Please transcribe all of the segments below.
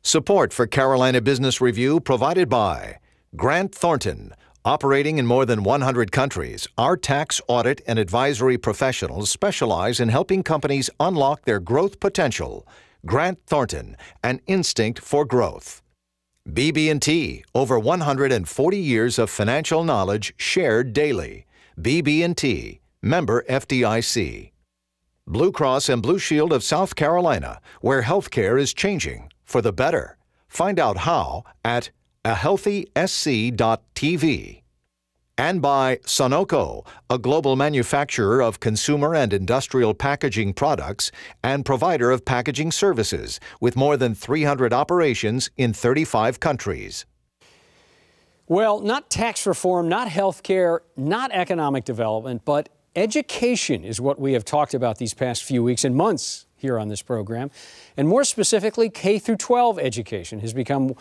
Support for Carolina Business Review provided by Grant Thornton. Operating in more than 100 countries, our tax, audit, and advisory professionals specialize in helping companies unlock their growth potential. Grant Thornton, an instinct for growth. BB&T, over 140 years of financial knowledge shared daily. BB&T, member FDIC. Blue Cross and Blue Shield of South Carolina, where healthcare is changing for the better. Find out how at ahealthysc.tv. And by Sunoco, a global manufacturer of consumer and industrial packaging products and provider of packaging services with more than 300 operations in 35 countries. Well, not tax reform, not health care, not economic development, but education is what we have talked about these past few weeks and months here on this program. And more specifically, K through 12 education has become,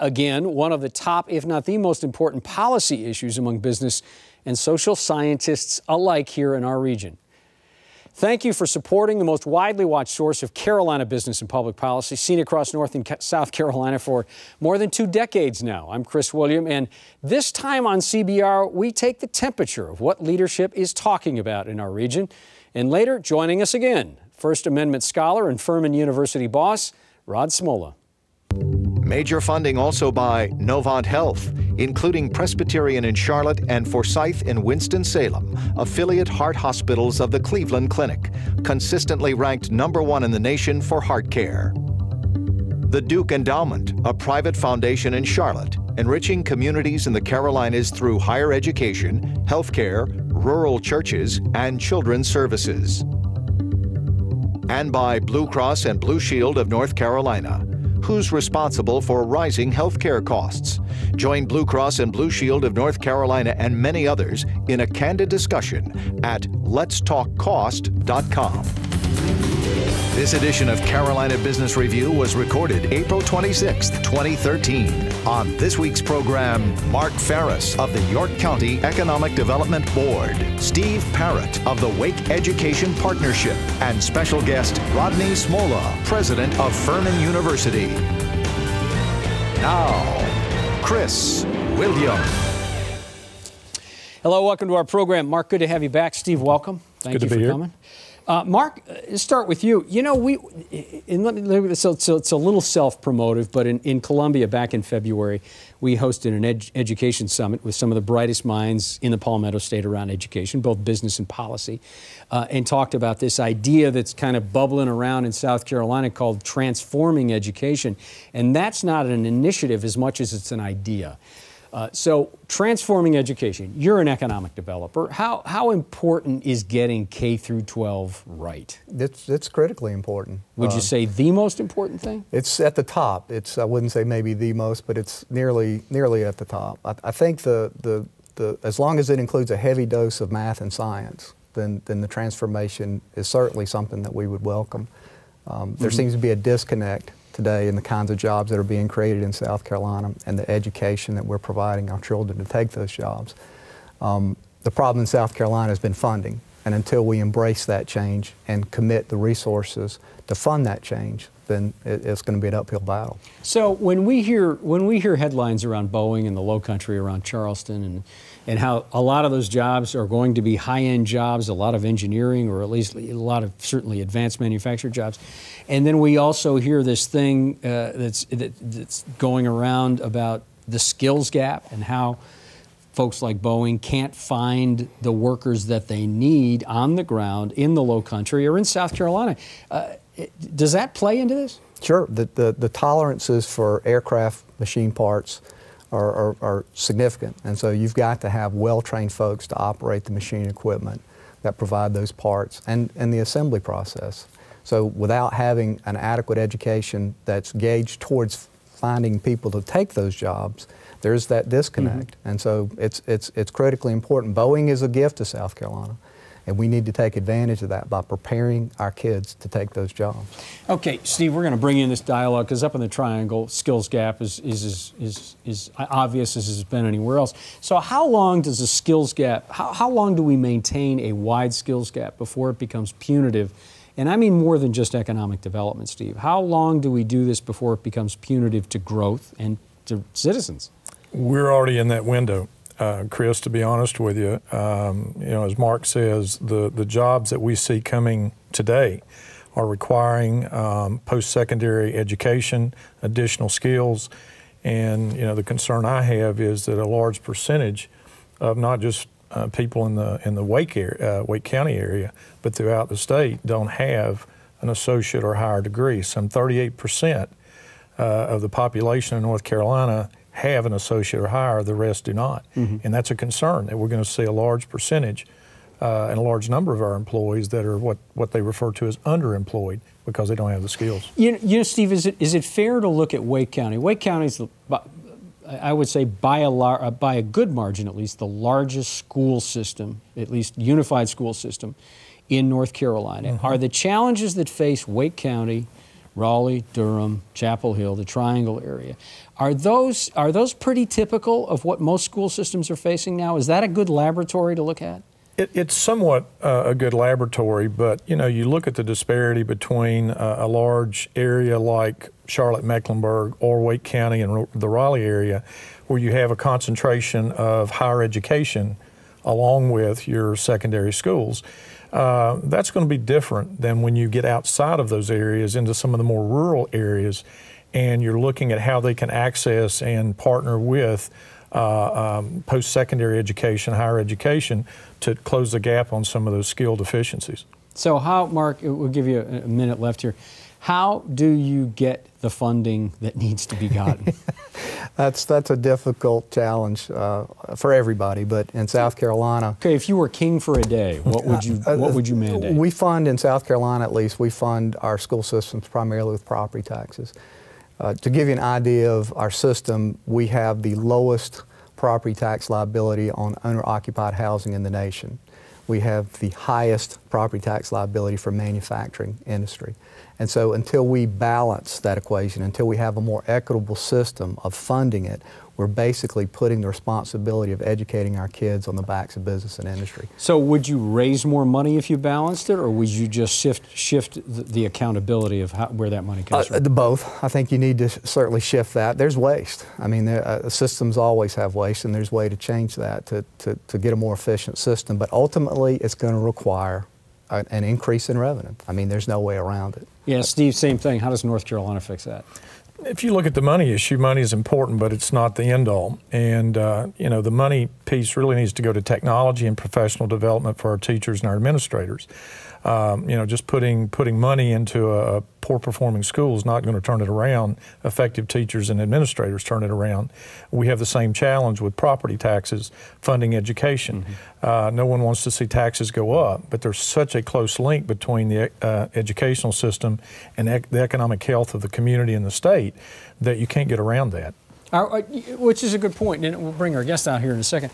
again, one of the top, if not the most important policy issues among business and social scientists alike here in our region. Thank you for supporting the most widely watched source of Carolina business and public policy, seen across North and South Carolina for more than 2 decades now. I'm Chris William, and this time on CBR, we take the temperature of what leadership is talking about in our region. And later, joining us again, First Amendment scholar and Furman University boss, Rod Smolla. Major funding also by Novant Health, including Presbyterian in Charlotte and Forsyth in Winston-Salem, affiliate heart hospitals of the Cleveland Clinic, consistently ranked #1 in the nation for heart care. The Duke Endowment, a private foundation in Charlotte, enriching communities in the Carolinas through higher education, healthcare, rural churches, and children's services. And by Blue Cross and Blue Shield of North Carolina. Who's responsible for rising health care costs? Join Blue Cross and Blue Shield of North Carolina and many others in a candid discussion at letstalkcost.com. This edition of Carolina Business Review was recorded April 26, 2013. On this week's program, Mark Farris of the York County Economic Development Board, Steve Parrott of the Wake Education Partnership, and special guest Rodney Smolla, president of Furman University. Now, Chris William. Hello, welcome to our program. Mark, good to have you back. Steve, welcome. Thank you for coming. Mark, let's start with you. You know, it's a little self-promotive, but in Columbia back in February, we hosted an education summit with some of the brightest minds in the Palmetto State around education, both business and policy, and talked about this idea that's kind of bubbling around in South Carolina called transforming education. And that's not an initiative as much as it's an idea. So transforming education, you're an economic developer. How important is getting K through 12 right? It's critically important. Would you say the most important thing? It's at the top. I wouldn't say maybe the most, but it's nearly at the top. I think as long as it includes a heavy dose of math and science, then the transformation is certainly something that we would welcome. There seems to be a disconnect today in the kinds of jobs that are being created in South Carolina and the education that we're providing our children to take those jobs. The problem in South Carolina has been funding, and until we embrace that change and commit the resources to fund that change, then it's going to be an uphill battle. So when we hear headlines around Boeing and the Low Country around Charleston and how a lot of those jobs are going to be high-end jobs, a lot of engineering, or at least a lot of certainly advanced manufacturing jobs, and then we also hear this thing that's going around about the skills gap and how folks like Boeing can't find the workers that they need on the ground in the Low Country or in South Carolina. Does that play into this? Sure. The tolerances for aircraft machine parts are significant, and so you've got to have well-trained folks to operate the machine equipment that provide those parts and the assembly process. So without having an adequate education that's gauged towards finding people to take those jobs, there's that disconnect. And so it's critically important. Boeing is a gift to South Carolina, and we need to take advantage of that by preparing our kids to take those jobs. Okay, Steve, we're going to bring in this dialogue because up in the triangle, skills gap is obvious as it's been anywhere else. So how long does a skills gap, how long do we maintain a wide skills gap before it becomes punitive And I mean more than just economic development, Steve. How long do we do this before it becomes punitive to growth and to citizens? We're already in that window, Chris, to be honest with you. You know, as Mark says, the jobs that we see coming today are requiring post-secondary education, additional skills, and you know the concern I have is that a large percentage of not just people in the Wake County area, but throughout the state, don't have an associate or higher degree. Some 38% of the population in North Carolina have an associate or higher, the rest do not. And that's a concern, that we're going to see a large percentage and a large number of our employees that are what they refer to as underemployed because they don't have the skills. You know, Steve, is it fair to look at Wake County? Wake County is, I would say, by a good margin at least, the largest school system, at least unified school system, in North Carolina. Are the challenges that face Wake County, Raleigh, Durham, Chapel Hill, the Triangle area, are those pretty typical of what most school systems are facing now? Is that a good laboratory to look at? It's somewhat a good laboratory, but you know, you look at the disparity between a large area like Charlotte-Mecklenburg or Wake County and the Raleigh area, where you have a concentration of higher education along with your secondary schools. That's going to be different than when you get outside of those areas into some of the more rural areas, and you're looking at how they can access and partner with post-secondary education, higher education, to close the gap on some of those skill deficiencies. So how, Mark, we'll give you a minute left here, how do you get the funding that needs to be gotten? That's a difficult challenge for everybody, but in South Carolina... Okay, if you were king for a day, what would you mandate? We fund, in South Carolina at least, we fund our school systems primarily with property taxes. To give you an idea of our system, we have the lowest property tax liability on owner-occupied housing in the nation. We have the highest property tax liability for manufacturing industry. And so until we balance that equation, until we have a more equitable system of funding it, we're basically putting the responsibility of educating our kids on the backs of business and industry. So would you raise more money if you balanced it, or would you just shift the accountability of where that money comes from? Both. I think you need to certainly shift that. There's waste. I mean, systems always have waste, and there's a way to change that to get a more efficient system. But ultimately, it's going to require an increase in revenue. I mean, there's no way around it. Yeah, Steve, same thing. How does North Carolina fix that? If you look at the money issue, money is important, but it's not the end all. And, you know, the money piece really needs to go to technology and professional development for our teachers and our administrators. You know, just putting money into a poor performing school is not going to turn it around. Effective teachers and administrators turn it around. We have the same challenge with property taxes, funding education. No one wants to see taxes go up, but there's such a close link between the educational system and the economic health of the community and the state that you can't get around that. Which is a good point, and we'll bring our guest out here in a second.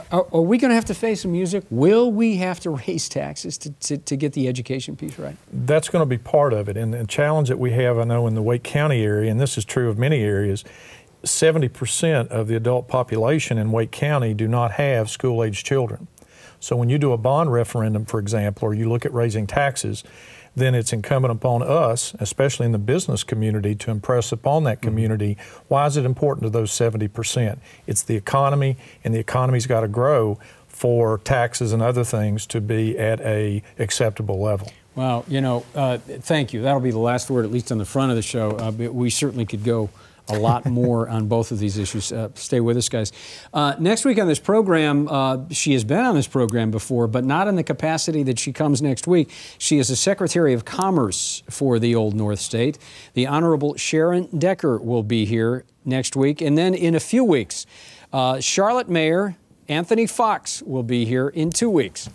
Are we going to have to face some music? Will we have to raise taxes to get the education piece right? That's going to be part of it, and the challenge that we have, I know, in the Wake County area, and this is true of many areas, 70% of the adult population in Wake County do not have school-aged children. So when you do a bond referendum, for example, or you look at raising taxes, then it's incumbent upon us, especially in the business community, to impress upon that community, why is it important to those 70%? It's the economy, and the economy's got to grow for taxes and other things to be at a acceptable level. Well, you know, thank you. That'll be the last word, at least on the front of the show. We certainly could go a lot more on both of these issues. Stay with us, guys. Next week on this program, she has been on this program before, but not in the capacity that she comes next week. She is the Secretary of Commerce for the Old North State. The Honorable Sharon Decker will be here next week. And then in a few weeks, Charlotte Mayor Anthony Fox will be here in 2 weeks.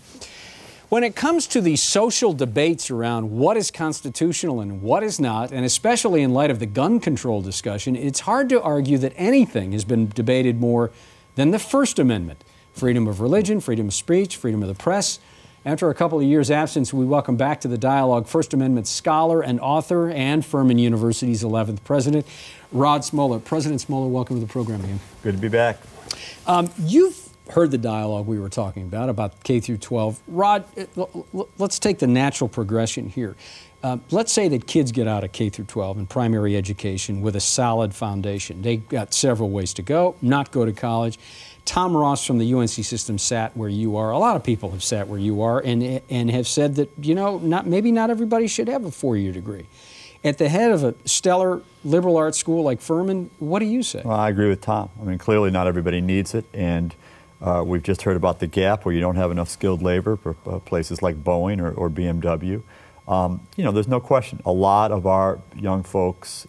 When it comes to the social debates around what is constitutional and what is not, and especially in light of the gun control discussion, it's hard to argue that anything has been debated more than the First Amendment. Freedom of religion, freedom of speech, freedom of the press. After a couple of years' absence, we welcome back to the dialogue First Amendment scholar and author and Furman University's 11th president, Rod Smolla. President Smolla, welcome to the program again. Good to be back. heard the dialogue we were talking about K through 12. Rod, let's take the natural progression here. Let's say that kids get out of K through 12 in primary education with a solid foundation. They got several ways to go, not go to college. Tom Ross from the UNC system sat where you are. A lot of people have sat where you are and have said that, you know, maybe not everybody should have a four-year degree. At the head of a stellar liberal arts school like Furman, what do you say? Well, I agree with Tom. I mean, clearly not everybody needs it, and we've just heard about the gap where you don't have enough skilled labor for places like Boeing or BMW. You know, there's no question. A lot of our young folks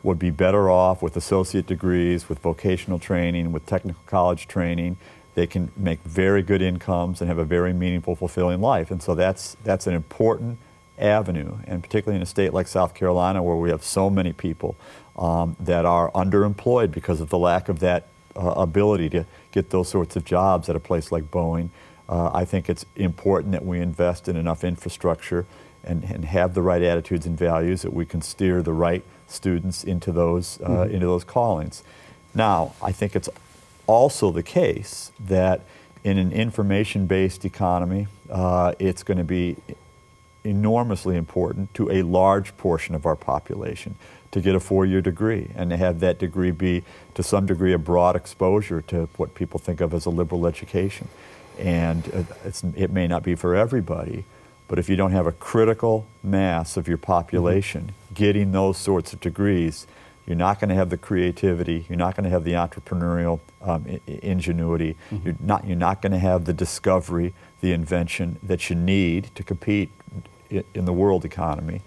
would be better off with associate degrees, with vocational training, with technical college training. They can make very good incomes and have a very meaningful, fulfilling life. And so that's an important avenue, and particularly in a state like South Carolina where we have so many people that are underemployed because of the lack of that ability to get those sorts of jobs at a place like Boeing. I think it's important that we invest in enough infrastructure and have the right attitudes and values that we can steer the right students into those callings. Now, I think it's also the case that in an information-based economy, it's going to be enormously important to a large portion of our population to get a four-year degree and to have that degree be, to some degree, a broad exposure to what people think of as a liberal education. And it may not be for everybody, but if you don't have a critical mass of your population getting those sorts of degrees, you're not going to have the creativity, you're not going to have the entrepreneurial ingenuity, you're not going to have the discovery, the invention that you need to compete in the world economy.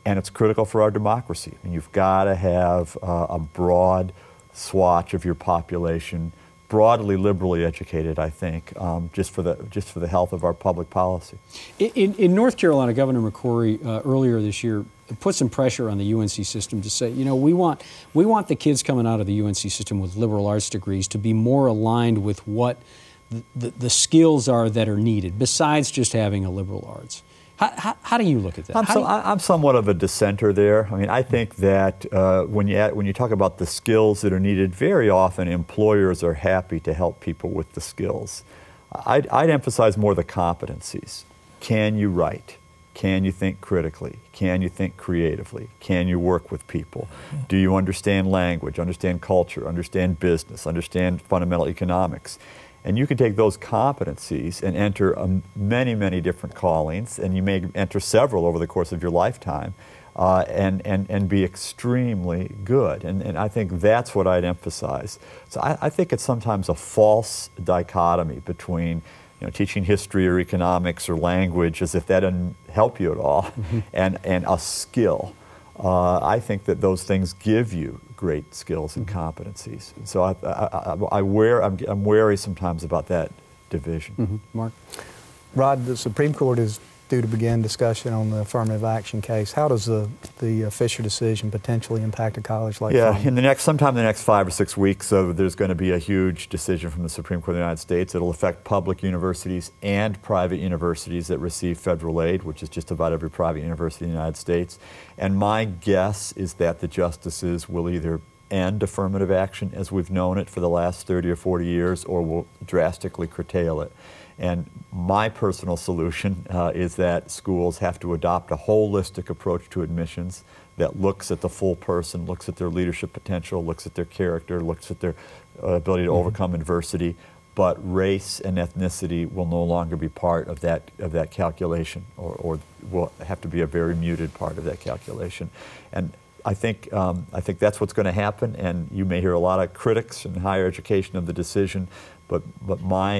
And it's critical for our democracy. And you've got to have a broad swatch of your population, broadly liberally educated, I think, just for the health of our public policy. In North Carolina, Governor McCrory earlier this year put some pressure on the UNC system to say, you know, we want the kids coming out of the UNC system with liberal arts degrees to be more aligned with what the skills are that are needed, besides just having a liberal arts. How do you look at that? I'm somewhat of a dissenter there. I mean, I think that when you talk about the skills that are needed, very often employers are happy to help people with the skills. I'd emphasize more the competencies. Can you write? Can you think critically? Can you think creatively? Can you work with people? Do you understand language, understand culture, understand business, understand fundamental economics? And you can take those competencies and enter many, many different callings, and you may enter several over the course of your lifetime, and be extremely good. And I think that's what I'd emphasize. So I think it's sometimes a false dichotomy between, you know, teaching history or economics or language as if that doesn't help you at all, and a skill. I think that those things give you great skills and competencies. And so I'm wary sometimes about that division. Mark? Rod, the Supreme Court is due to begin discussion on the affirmative action case. How does the Fisher decision potentially impact a college like Furman? Sometime in the next 5 or 6 weeks, there's going to be a huge decision from the Supreme Court of the United States. It'll affect public universities and private universities that receive federal aid, which is just about every private university in the United States. And my guess is that the justices will either end affirmative action as we've known it for the last 30 or 40 years, or will drastically curtail it. And my personal solution is that schools have to adopt a holistic approach to admissions that looks at the full person, looks at their leadership potential, looks at their character, looks at their ability to overcome adversity. But race and ethnicity will no longer be part of that calculation, or will have to be a very muted part of that calculation. And I think that's what's going to happen. And you may hear a lot of critics in higher education of the decision. But my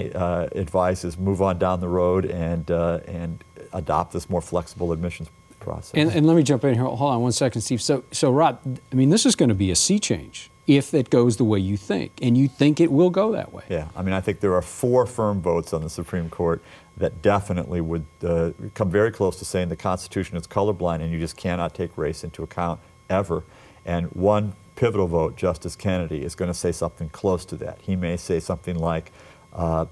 advice is move on down the road and adopt this more flexible admissions process. And let me jump in here. Hold on one second, Steve. So Rod, I mean, this is going to be a sea change if it goes the way you think, and you think it will go that way. Yeah, I mean, I think there are 4 firm votes on the Supreme Court that definitely would come very close to saying the Constitution is colorblind and you just cannot take race into account ever. And one pivotal vote, Justice Kennedy, is going to say something close to that. He may say something like, I'm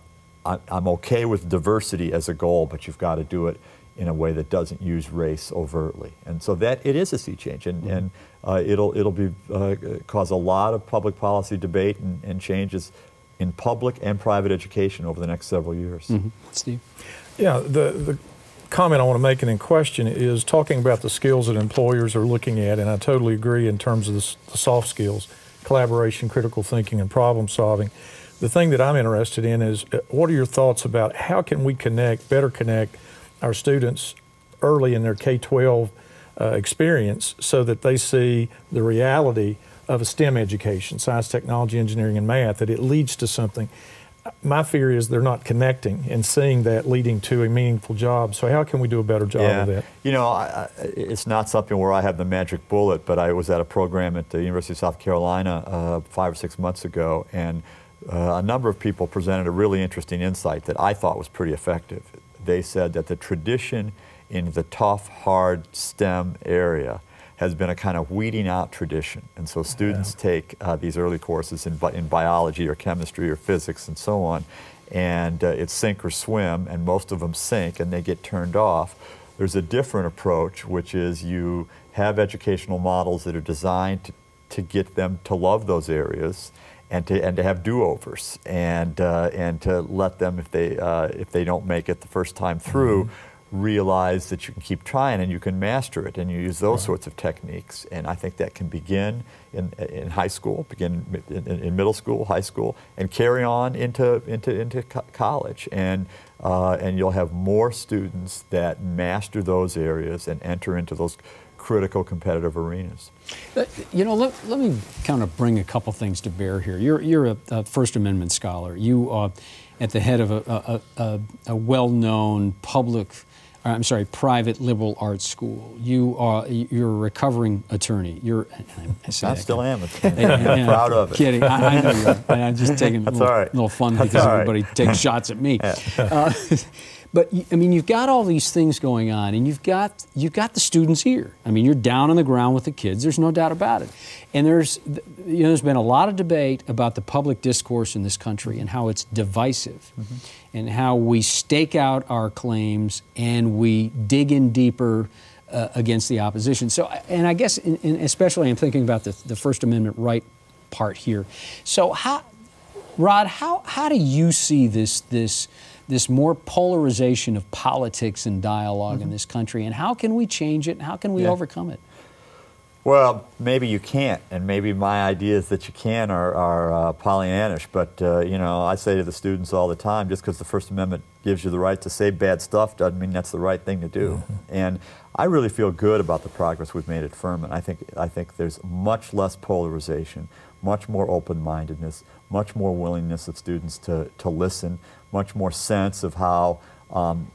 okay with diversity as a goal, but you've got to do it in a way that doesn't use race overtly. And so that it is a sea change, and it'll cause a lot of public policy debate and changes in public and private education over the next several years. Mm-hmm. Steve? Yeah, the comment I want to make in question is talking about the skills that employers are looking at, and I totally agree in terms of the soft skills, collaboration, critical thinking, and problem solving. The thing that I'm interested in is what are your thoughts about how can we better connect our students early in their K-12 experience so that they see the reality of a STEM education, science, technology, engineering, and math, that it leads to something. My fear is they're not connecting and seeing that leading to a meaningful job. So how can we do a better job of that? You know, it's not something where I have the magic bullet, but I was at a program at the University of South Carolina 5 or 6 months ago, and a number of people presented a really interesting insight that I thought was pretty effective. They said that the tradition in the tough, hard STEM area has been a kind of weeding out tradition. And so students take these early courses in biology or chemistry or physics and so on, and it's sink or swim, and most of them sink and they get turned off. There's a different approach, which is you have educational models that are designed to get them to love those areas and to have do-overs and to let them, if they don't make it the first time through, realize that you can keep trying and you can master it, and you use those sorts of techniques. And I think that can begin in high school, begin in middle school, high school, and carry on into college. And you'll have more students that master those areas and enter into those critical competitive areas. You know, let me kind of bring a couple things to bear here. You're a First Amendment scholar. You are at the head of a well-known private liberal arts school. You're a recovering attorney. I still am. I'm proud of it. Kidding. I know you are. I'm just taking a little fun because everybody takes shots at me. Yeah. But I mean, you've got all these things going on, and you've got the students here. I mean, you're down on the ground with the kids. There's no doubt about it. And there's been a lot of debate about the public discourse in this country and how it's divisive, and how we stake out our claims and we dig in deeper against the opposition. So, and I guess, especially, I'm thinking about the First Amendment right part here. So, Rod, how do you see this more polarization of politics and dialogue in this country, and how can we change it, and how can we overcome it? Well, maybe you can't, and maybe my ideas that you can are Pollyannish, but you know, I say to the students all the time, just because the First Amendment gives you the right to say bad stuff doesn't mean that's the right thing to do. And I really feel good about the progress we've made at Furman. I think there's much less polarization, much more open-mindedness, much more willingness of students to listen, much more sense of how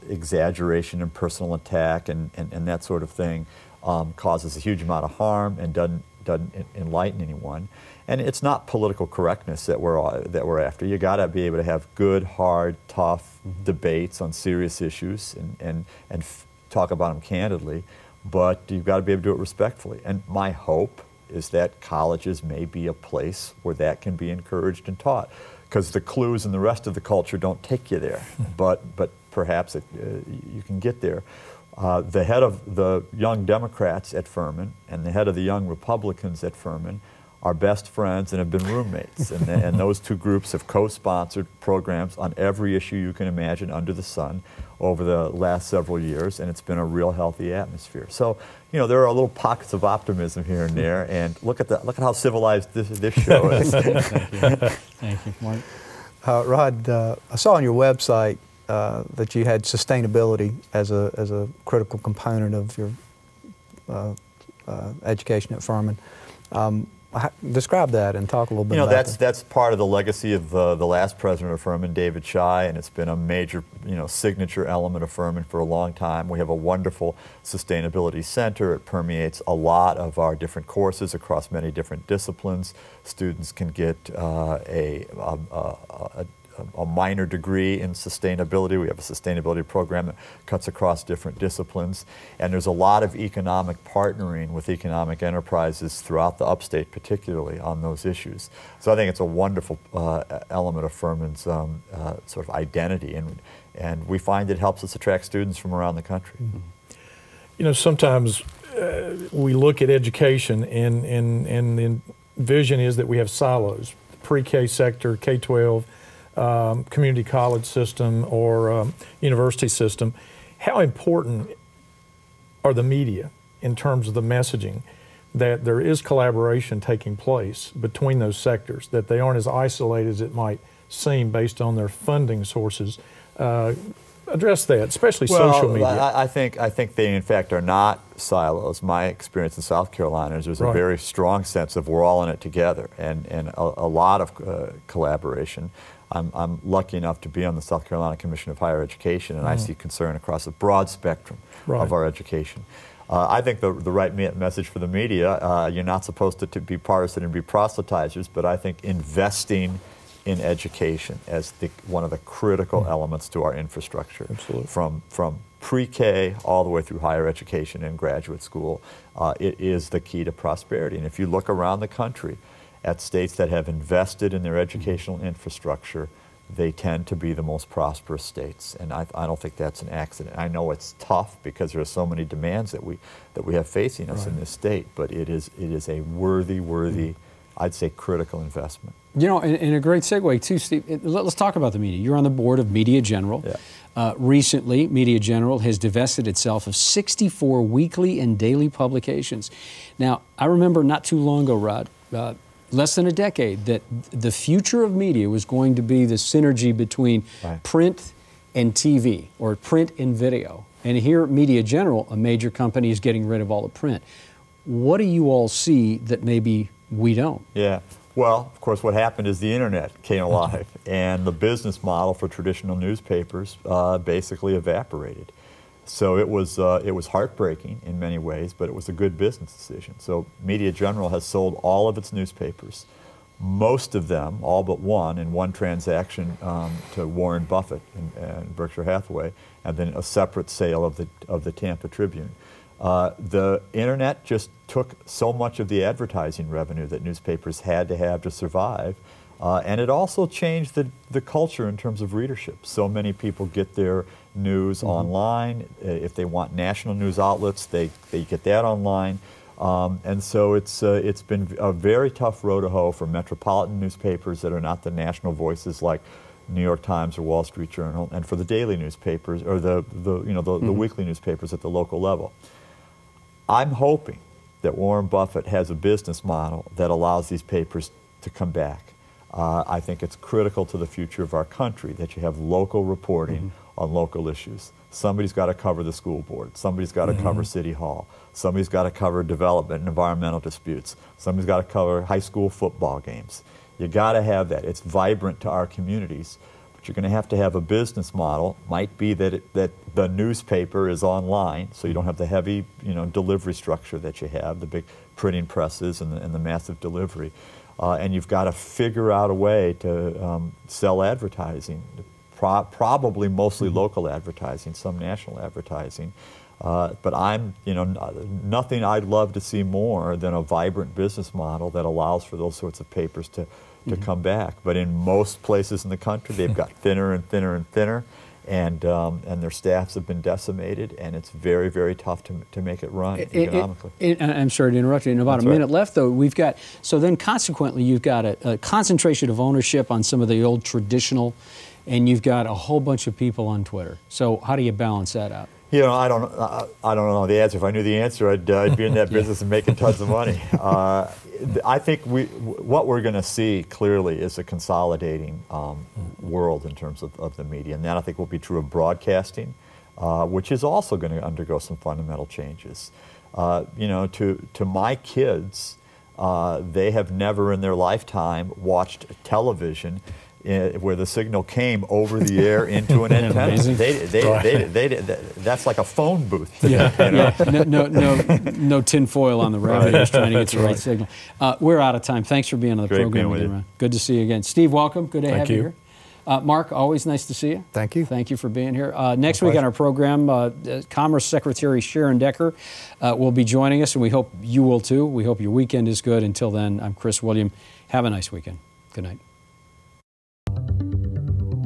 exaggeration and personal attack and that sort of thing causes a huge amount of harm and doesn't enlighten anyone. And it's not political correctness that we're after. You got to be able to have good, hard, tough debates on serious issues and talk about them candidly, but you've got to be able to do it respectfully. And my hope is that colleges may be a place where that can be encouraged and taught, because the clues in the rest of the culture don't take you there, but perhaps you can get there. The head of the Young Democrats at Furman and the head of the Young Republicans at Furman are best friends and have been roommates, and those two groups have co-sponsored programs on every issue you can imagine under the sun over the last several years, and it's been a real healthy atmosphere. So, you know, there are little pockets of optimism here and there, and look at how civilized this show is. Thank you, Mark. Rod, I saw on your website that you had sustainability as a critical component of your education at Furman. Describe that and talk a little bit about that. That's part of the legacy of the last president of Furman, David Schei, and it's been a major, signature element of Furman for a long time. We have a wonderful sustainability center. It permeates a lot of our different courses across many different disciplines. Students can get a minor degree in sustainability. We have a sustainability program that cuts across different disciplines. And there's a lot of economic partnering with economic enterprises throughout the upstate, particularly on those issues. So I think it's a wonderful element of Furman's sort of identity. And we find it helps us attract students from around the country. You know, sometimes we look at education and the vision is that we have silos. pre-K sector, K-12, community college system or university system, how important are the media in terms of the messaging that there is collaboration taking place between those sectors, that they aren't as isolated as it might seem based on their funding sources? Address that, especially social media. I think they in fact are not silos. My experience in South Carolina is there's a very strong sense of we're all in it together, and a lot of collaboration. I'm lucky enough to be on the South Carolina Commission of Higher Education, and I see concern across a broad spectrum of our education. I think the right message for the media, you're not supposed to be partisan and be proselytizers, but I think investing in education as one of the critical elements to our infrastructure. Absolutely. From pre-K all the way through higher education and graduate school, it is the key to prosperity. And if you look around the country at states that have invested in their educational infrastructure, they tend to be the most prosperous states. And I don't think that's an accident. I know it's tough because there are so many demands that we have facing us in this state, but it is a worthy, I'd say, critical investment. You know, and a great segue too, Steve. Let's talk about the media. You're on the board of Media General. Yeah. Recently, Media General has divested itself of 64 weekly and daily publications. Now, I remember not too long ago, Rod, less than a decade, that the future of media was going to be the synergy between print and TV, or print and video. And here at Media General, a major company is getting rid of all the print. What do you all see that maybe we don't? Yeah. Well, of course, what happened is the internet came alive, and the business model for traditional newspapers basically evaporated. So it was heartbreaking in many ways, but it was a good business decision. So Media General has sold all of its newspapers, most of them, all but one, in one transaction to Warren Buffett and Berkshire Hathaway, and then a separate sale of the Tampa Tribune. The internet just took so much of the advertising revenue that newspapers had to have to survive, and it also changed the culture in terms of readership. So many people get their news online. If they want national news outlets, they get that online. And so it's been a very tough road to hoe for metropolitan newspapers that are not the national voices like New York Times or Wall Street Journal, and for the daily newspapers or the weekly newspapers at the local level. I'm hoping that Warren Buffett has a business model that allows these papers to come back. I think it's critical to the future of our country that you have local reporting on local issues. Somebody's got to cover the school board. Somebody's got to cover City Hall. Somebody's got to cover development and environmental disputes. Somebody's got to cover high school football games. You got to have that. It's vibrant to our communities. You're going to have a business model. Might be that the newspaper is online, so you don't have the heavy, delivery structure that you have, the big printing presses and the massive delivery. And you've got to figure out a way to sell advertising, probably mostly local advertising, some national advertising. But nothing I'd love to see more than a vibrant business model that allows for those sorts of papers to come back. But in most places in the country, they've got thinner and thinner and thinner, and their staffs have been decimated, and it's very, very tough to make it run economically. I'm sorry to interrupt you. In about a minute left, though, so then consequently, you've got a concentration of ownership on some of the old traditional, and you've got a whole bunch of people on Twitter. So how do you balance that out? I don't know the answer. If I knew the answer, I'd be in that business and making tons of money. I think what we're going to see clearly is a consolidating world in terms of the media, and that I think will be true of broadcasting, which is also going to undergo some fundamental changes. To my kids, they have never in their lifetime watched television where the signal came over the air into an antenna. That's like a phone booth. No tinfoil on the radios trying to get the right signal. We're out of time. Thanks for being on the program again, Ron. Good to see you again. Steve, welcome. Good to have you here. Mark, always nice to see you. Thank you. Thank you for being here. Next week on our program, Commerce Secretary Sharon Decker will be joining us, and we hope you will too. We hope your weekend is good. Until then, I'm Chris William. Have a nice weekend. Good night.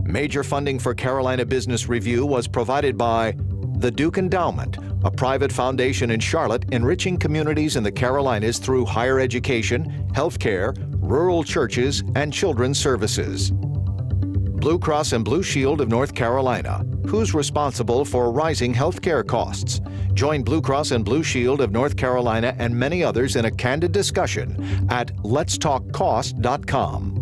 Major funding for Carolina Business Review was provided by the Duke Endowment, a private foundation in Charlotte enriching communities in the Carolinas through higher education, healthcare, rural churches, and children's services. Blue Cross and Blue Shield of North Carolina. Who's responsible for rising health care costs? Join Blue Cross and Blue Shield of North Carolina and many others in a candid discussion at letstalkcost.com.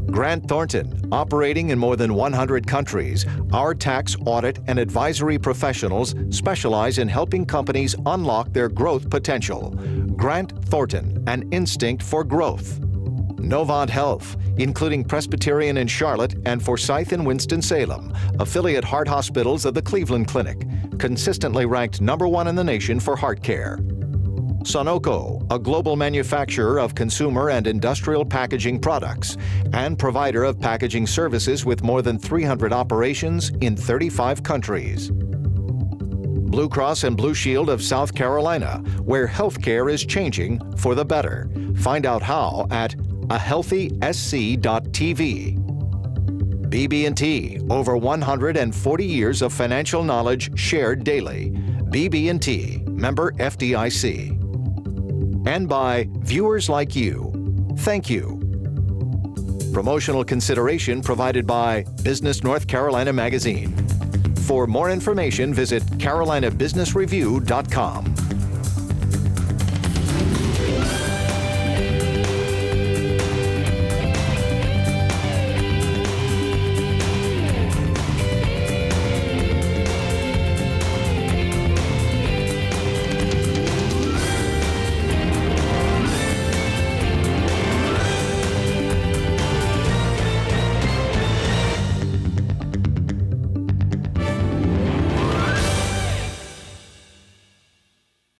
Grant Thornton, operating in more than 100 countries, our tax, audit, and advisory professionals specialize in helping companies unlock their growth potential. Grant Thornton, an instinct for growth. Novant Health, including Presbyterian in Charlotte and Forsyth in Winston-Salem, affiliate heart hospitals of the Cleveland Clinic, consistently ranked #1 in the nation for heart care. Sunoco, a global manufacturer of consumer and industrial packaging products and provider of packaging services with more than 300 operations in 35 countries. Blue Cross and Blue Shield of South Carolina, where healthcare is changing for the better. Find out how at ahealthysc.tv. BB&T, over 140 years of financial knowledge shared daily. BB&T, member FDIC. And by viewers like you. Thank you. Promotional consideration provided by Business North Carolina Magazine. For more information, visit carolinabusinessreview.com.